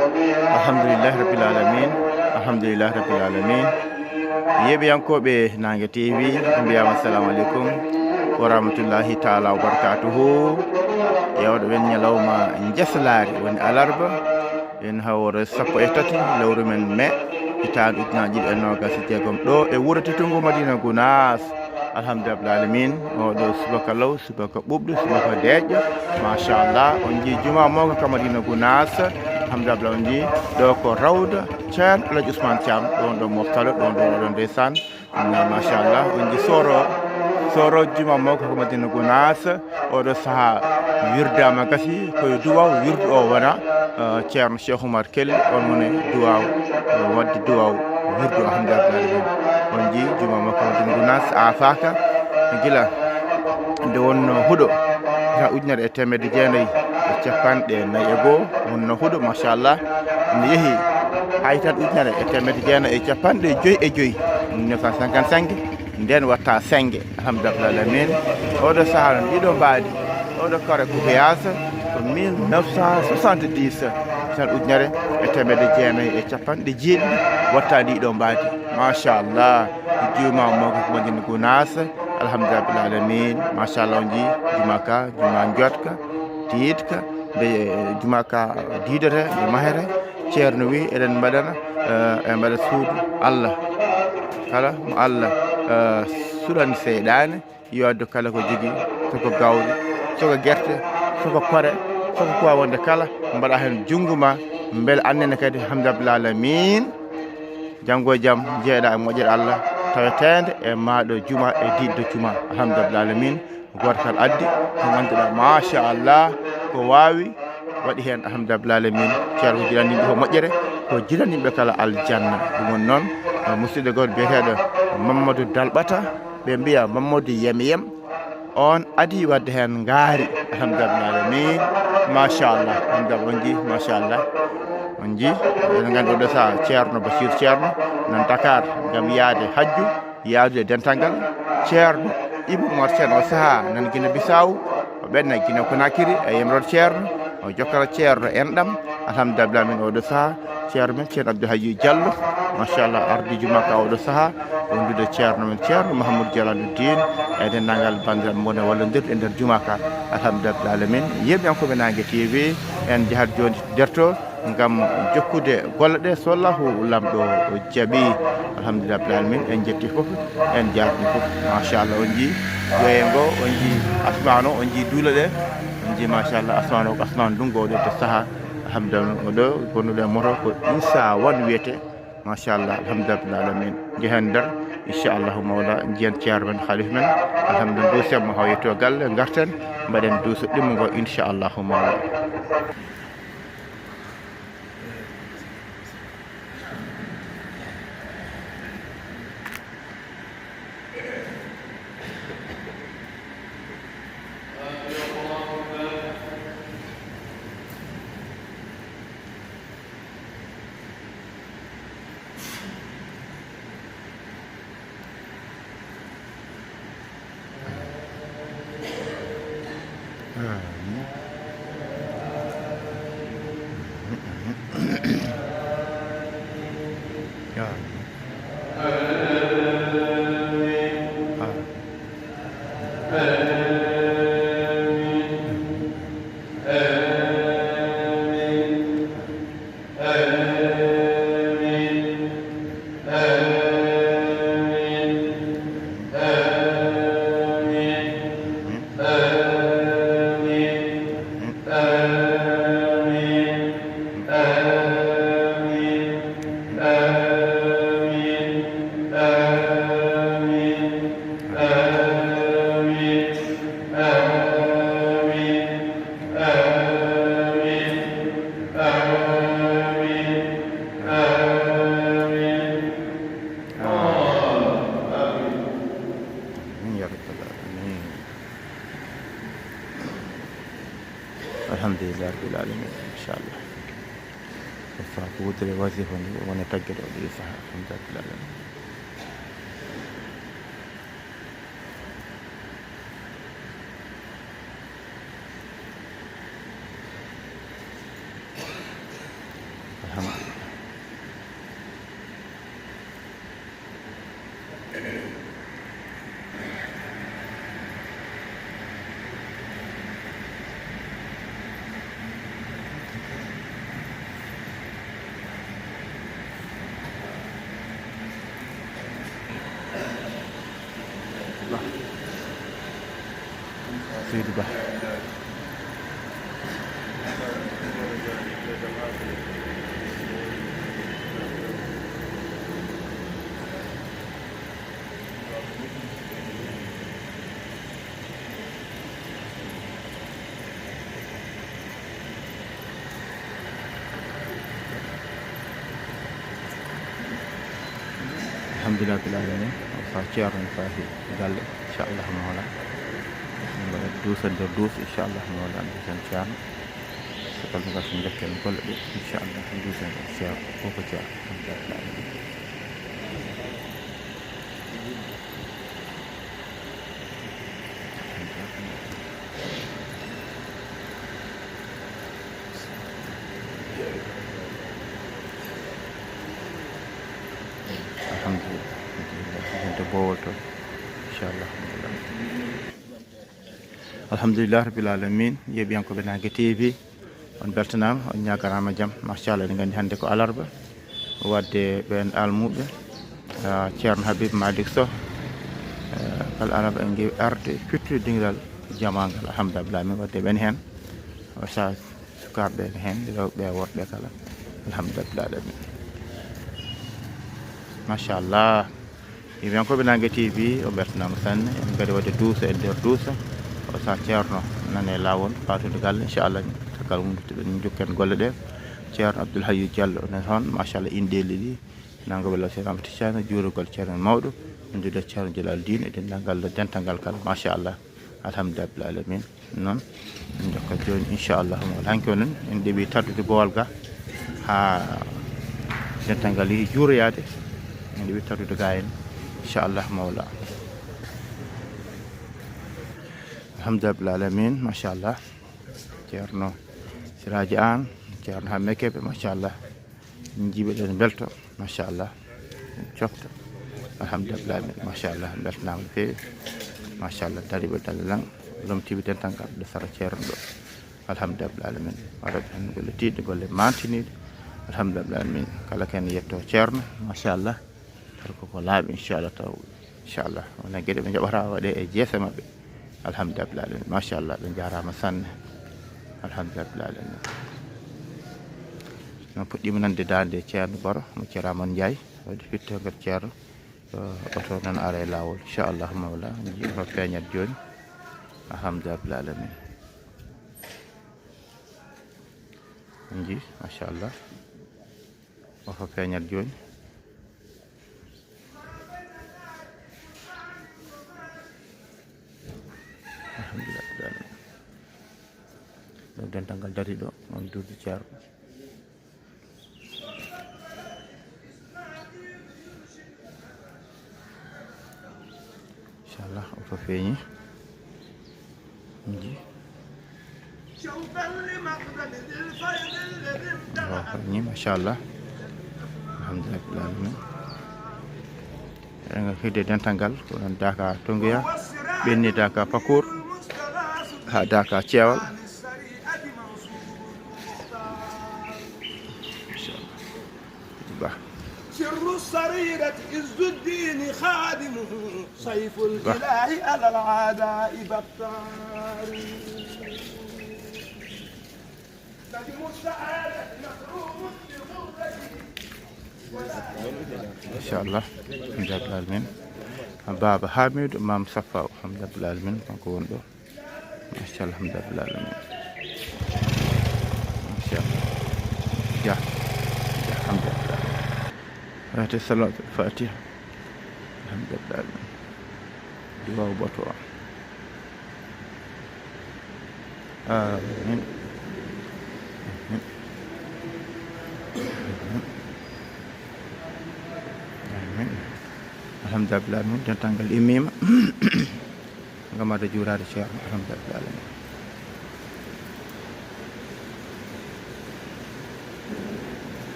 alhamdulillahi rabbil alamin alhamdulillahi rabbil alamin yeɓiyankoɓe Nangue TV mbiyama assalamu aleykum wa rahmatullahi taala wa barakatuhu yewɗo wen ñalawma jeslari woni alarba en hawre sappo e tati lewru men mai hitande ujunnaje ɗiɗi e nogas e jeegom ɗo e wuuro Tetungu Madina Gounass alhamdulillah rabbil alamin oɗo subaka law subaka ɓuɓɗo subaka deƴƴo machallah on jii juma mawka ka Madina Gounass alhamdulillah on jii ɗo ko rawda ceerno Alaji Ousmane Thiam ɗon ɗo moftalo ɗon ɗo ndeysan machallah on jii soro juma mawka ko Madina Gounass oɗo saaha wirdama gasi koye duwaw wirdu o wona ceerno Cheikh Oumar Kelly on woni duwaw wadde duwaw wirdu alhamdulillah rabbil alamin on jii juma makko Madina Gounass afaka gila nde wonno huuɗo ha ujunere e temedde jeenayyi e capanɗe nayyi e goho wonno huuɗo machallah nde yeehi hay tan ujunere e temedde jeenayyi e capanɗe joyyi e joyyi 1955 nden watta sengue alhamdulillah rabbil alamin oɗo saaha no ɗiɗo mbaadi oɗo kare ko yasa ko 1970 tan ujunere e temedde jeenayyi e capanɗe jeeɗiɗi watta ɗiɗo mbaadi machallah juma mawko ko Madina Gounass alhamdulillah rabbil alamin machallah on jii juma ka juma jotka tiidka nde juma ka diidete nde mahere ceerno wi eɗen mbaɗana e mbaɗa suudu Allah kala mo Allah suɗani seyɗane yo addu kala ko jogui soko gawri soko guerte soko kore soko kuwa wonde kala mbaɗa hen junggo ma beele annene kadi alhamdulillah rabbil alamin janggo e jaam jeeɗa e moƴƴere Allah tawetede e maɗo juma e diddo juma alhamdulillah rabbil alamin goto kala addi ko ganduɗa machallah ko wawi waɗi hen alhamdulillah rabbil alamin ceerno ko jiɗani yimɓe ko moƴƴere ko jiɗani yimɓe kala aljanna ɗum woni noon musidɗo goto biyeteɗo Mamadou Dalɓata ɓe mbiya Mamadou Yemiyem on adi wadde hen ngaari alhamdulillah rabbil alamin machallah alhamdulillah on jii machallah on jii eɗen gandi oɗo saaha ceerno Bachir ceerno nan Dakar gam yaade hajju yaadude dental ngal ceerno Ibou Oumar Sène o saaha nan Guinée Bissau o ɓenna Guinée Conakry e yemrode ceerno o jokkata ceerno enɗam alhamdulillah rabbil alamin oɗo saaha ceerno men ceerno Abdou Hadji Diallo machallah ardi juma ka oɗo saaha wondude ceerno men ceerno Mahamadou Dialaluddin e dendagal bandiraɓe mon e wallodirde e nder juma ka alhamdulillah rabbil alamin yeɓiyankoɓe Nangue TV en jahat joni derto gam jokkude golle ɗe so Allahu lamɗo jaaɓi alhamdulillah rabbil alamin en jetti foof en jarni foof machallah on jii joyengo on jii asmane o on jii duula ɗe on jii machallah asmane o ko asmane ndungo oɗo to saaha alhamdulillah oɗo gonnuɗo e moto ko Issa Wane wiyete machallah alhamdulillah rabbil alamin jehen nder inchallahu mawla jiyen ceerno men haalif men alhamdulillah duusenmo haw yetto galle garten mbaɗen duuso ɗimmo ngo inchallahu mawla alhamdulillah rabbil alamin inchallah fa ko wutire wasifa ni wona taggede o ɗi saha alhamdulillah rabbil alamin سيدي با الحمد لله رب العالمين فاتيرن فاهي قال ان شاء الله مولا دوس الدردوس ان شاء الله مولا دوسن شان سكال نغا سن دكن كل ان شاء الله دوسن شان فوكو شان الحمد لله رب العالمين الحمد لله انت بولتو ان شاء الله الحمد لله رب العالمين يبيانكو بناغي تي في on beltanama on ñagarama jaam machallah en gandi hande ko alarba wadde ben almuɓe ceerno Habib Malick Sow kala alarba en gewi arde firtude dingiral jamagal alhamdulillah min wadde ben hen o sa sukarɓe hen rewɓe worɓe kala alhamdulillah machallah yiyankoɓe Nangue TV o beltanama sanne en gadi wadde duusa e nder duusa o sa ceerno nane lawol fatude galle inchallah takal mumtuɓe min jokken golle ɗe ceerno Abdoul Hayyu Diallo ne toon machallah inɗeli ɗi nangoɓe law ceerno Amadou Tidiane juurogol ceerno mawɗo min juuɗe ceerno Djalal Dine e dendagal dental kala machallah alhamdulillah rabbil alamin noon min jokka joni inchallah mawla hanki onen en ɗeeɓi taddude boowal ga ha dental ngal yeehi juuroyade en ɗeeɓi taddude ga en inchallah mawla alhamdulillah rabbil alamin machallah ceerno siraji an ceerno ha mekeɓe machallah min jiiɓeɗen belto machallah cofta alhamdulillah rabbil alamin machallah beltanama no fewi machallah dariɓe dallalang lomtiɓe dental ngal ɗo sara ceerno ɗo alhamdulillah rabbil alamin waɗaɓe hen golle tiɗɗe golle mantiniɗe alhamdulillah rabbil alamin kala ken yetto ceerno machallah taw koko laaɓi inchallah taw inchallah wona gueɗe ɓe jaɓata waɗe e jeese mabɓe alhamdulillah rabbil alamin machallah ɓe jarama sanne alhamdulillah rabbil alamin no puɗɗima nande dande ceerno Baro mo ceeraman Ndiaye wadde fittogal ceerno oto nan ara e lawol inchallah mawla jiiɗo feeñat joni alhamdulillah rabbil alamin on jii machallah oto feeñat joni alhamdulillah rabbil alamin ɗo dental ngal dari ɗo on duuɗi ceerno inchallah oto feeñi ji ni machallah alhamdulillah rabbil alamin eɗen hidde dental ngal ko ɗon Daka Tonguya ɓenni Daka Pakour ha Daka Ceewal سر السريرة عز الدين خادمه سيف الإله على العداء بطار نجم السعادة مكروم ان شاء الله الحمد لله رب العالمين بابا حامد امام صفا الحمد لله رب العالمين kanko won ɗo machallah الحمد لله رب العالمين machallah ja الحمد لله فاتح صلاة الفاتحة الحمد لله دعاء بطوع آمين آمين الحمد لله العالمين tanggal imima ngam ada juurade ceerno alhamdulillah alamin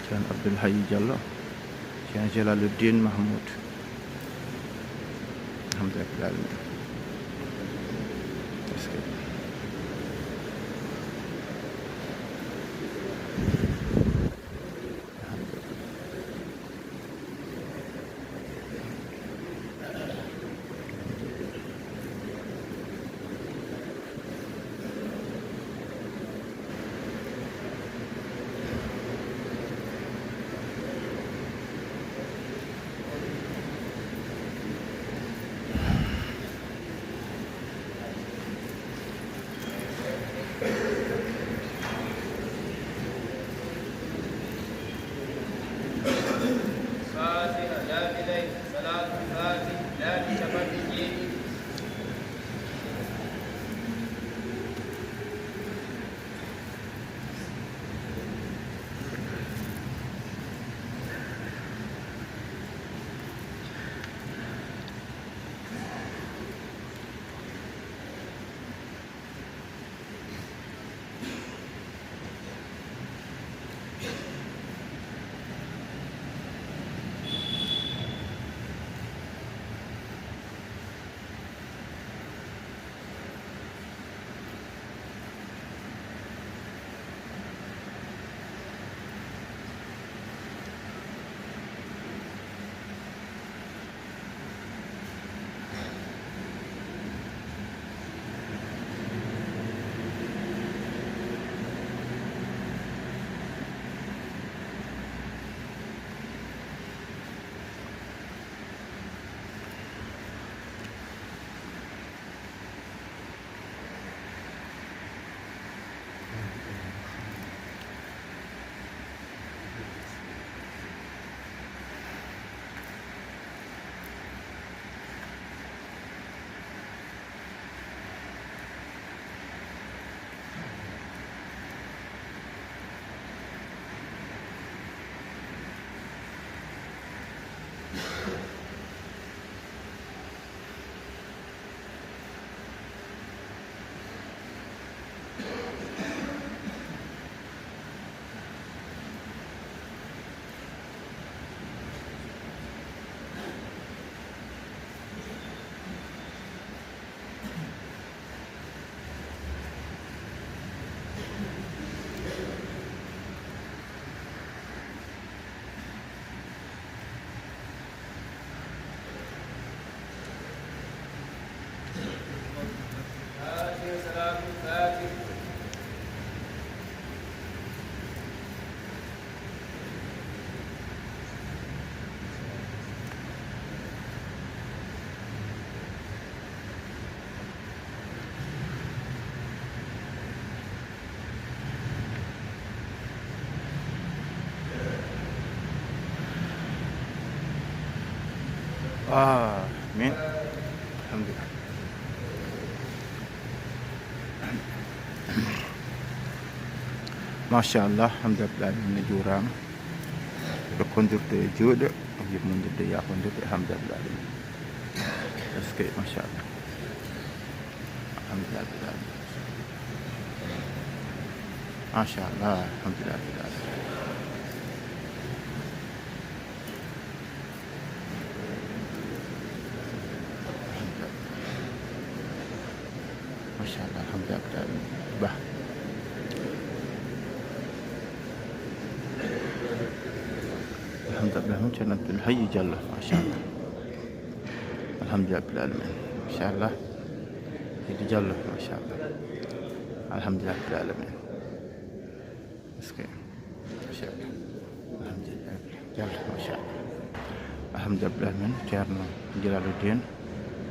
ceerno Abdoul Hayyu Diallo ceerno Jalaluddin Mahmoud alhamdulillah alamin min alhamdulillah machallah alhamdulillah min juurama ɓe kondirde e juuɗe yimmodirde yafondirde alhamdulillah est ce que machallah alhamdulillah machallah alhamdulillah machallah alhamdulillah bah alhamdulillah mutanabbil hayy jalla machallah alhamdulillah bil alamin machallah hayy jalla machallah alhamdulillah bil alamin اسكي ما شاء الله الحمد لله جل ما شاء الله الحمد لله من جارنا جلال الدين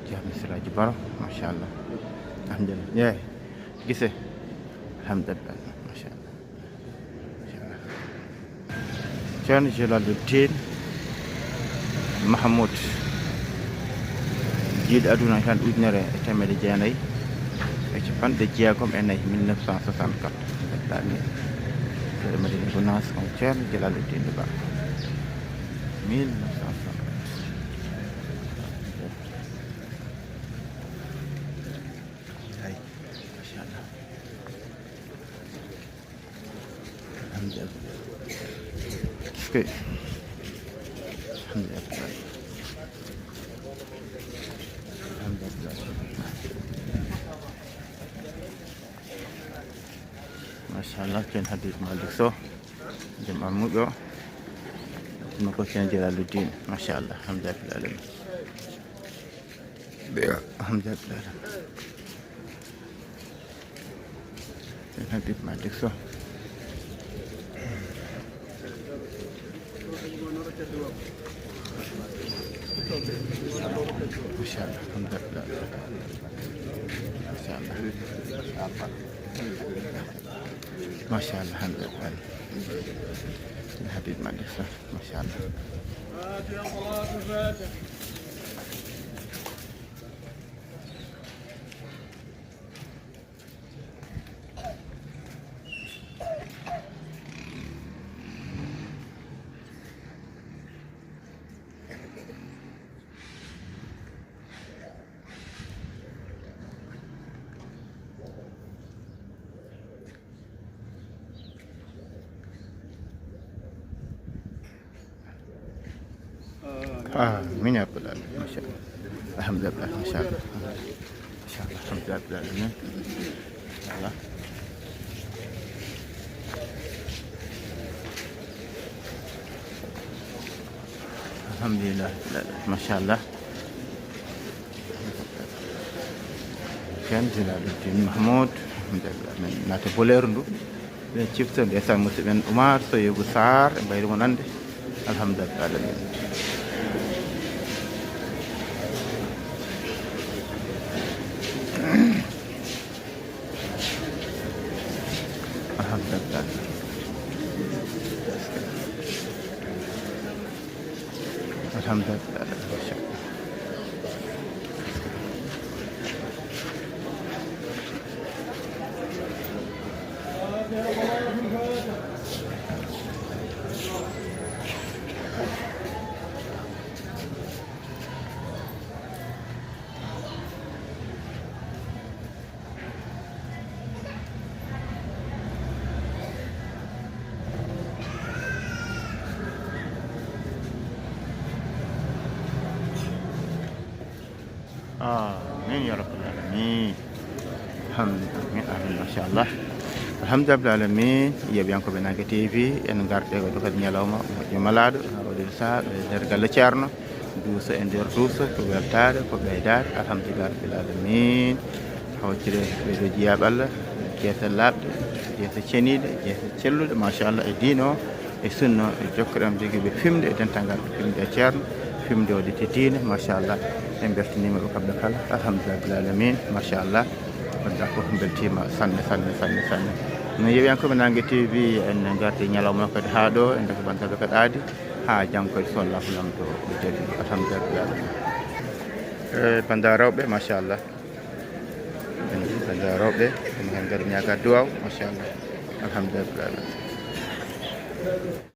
جارنا سراج برا ما شاء الله الحمد لله يا قسه الحمد لله ما شاء الله ما شاء الله جارنا جلال الدين محمود جيد أدونا كان أدنى تمر جاني أجبان دجاكم أنا 1964 تاني dari Madinah Gunas koncer Jalaluddin Ba 1900 hai masyaallah alhamdulillah oke alhamdulillah masyaallah ken hadis malik so jam amudo mako ken Jalaluddin masyaallah alhamdulillah alhamdulillah ken hadis malik so masyaallah alhamdulillah masyaallah ما شاء الله الحمد لله الحديد مالك ما شاء الله من يا رب العالمين ما شاء الله الحمد لله ما شاء الله ما شاء الله الحمد لله رب العالمين الحمد لله ما شاء الله كان Jalaluddin Mahmoud الحمد لله من ناتي بوليرندو ben ciftan de sang musi ben Umar so yobu sar e bayri mon ande alhamdulillah alamin alhamdulillah alhamdulillah آمين يا رب العالمين الحمد لله ما شاء الله الحمد لله العالمين yeɓiyanko ɓe Nangue TV en garɗe ko kadi ñalawma moƴƴo malaɗo oɗon saaha ɓe nder galle ceerno duuso e nder duuso ko weltade ko ɓeydade alhamdulillah rabbil alamin hawtire ɓeɗo jiyaɓe Allah jeese labɗe jeese ceniɗe jeese celluɗe machallah e diine o e sunna e jokkoɗam joguiɓe fimde e dental fimde e ceerno fimde o ɗite diine machallah en bertinima ɓe kamɓe kala alhamdulillah rabbil alamin machallah wadda fof beltima sanne sanne sanne sanne no yewiyankoɓe Nangue TV en gardi ñalawma kadi haaɗo en deko bantaɓe kadi aadi ha janggo kadi so Allah lamdo ɓe jadi alhamdulillah rabbil alamin banda rewɓe machallah banda rewɓe ɗum hen kadi ñaga duwaw machallah alhamdulillah.